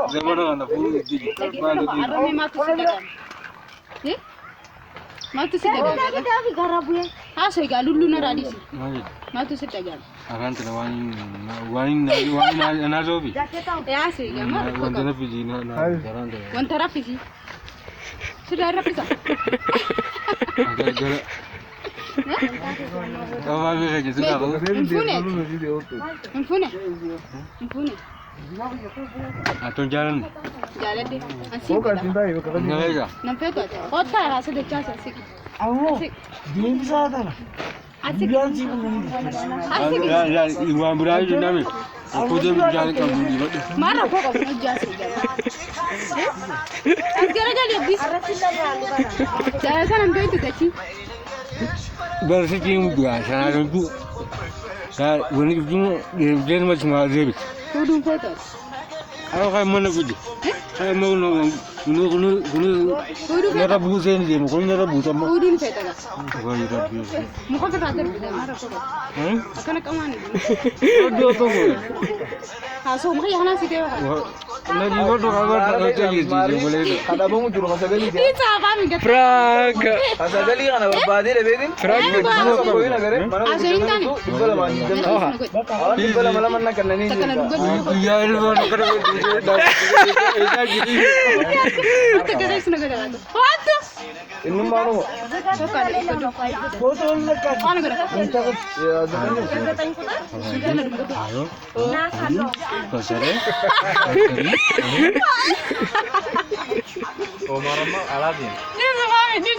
Zaman anak pun di mana di. Arame matu sedagan. Eh? Matu sedagan. Tapi garabu ya. Aso ga lullu na radisi. Mana? Matu sedagan. Akan wani na zobi. Ya aso ga ma. Wanda na fiji na garan da. Wanta rafisi. Sudah rafisa. Agak gara. Kamu apa lagi sudah kau? Mfune. Atau jalan? Jalan deh. Asik. Enggak aja. Nampak tu. Kota rasa dah casa asik. Asik. Asik. Asik. Ya, iwan berai tu nami. Aku je berjalan kamu di mana? Mana kau kau nak jasa jalan? Gara-gara dia bis. Jalan sana nampak itu kaki. Berseking dua, sana tu. Saya wani tu dia macam mana? Tudung foto. Aku kan mana pergi? Saya mau gunu Tudung nara busen dia, mau nara busen mau. Tudung foto lah. Wah, itu dia. Muka terasa berbeda. Marah kau. Akan nak kemana? Dua tu. Ah, so muka yang nasi dia. Lagi kau tu agak terjadi boleh tu. Ada bang muncul masa gali dia. Ini apa ni? Frank. Masa gali kan ada berbagai deh bedin. Frank. Mana kau ini negara? Mana kau Asal ini kan? Dibala mandi. Dibala malam mana kena ni. Takkan ada dua. Ya, itu mana kau dah jadi. Takkan ada sengaja ada. What? Ini mana? Bukan itu. Foto lekat. Mana kau? Ya, jangan. Ayo. Kau sere? Oh, marah alatnya. Ini semua ini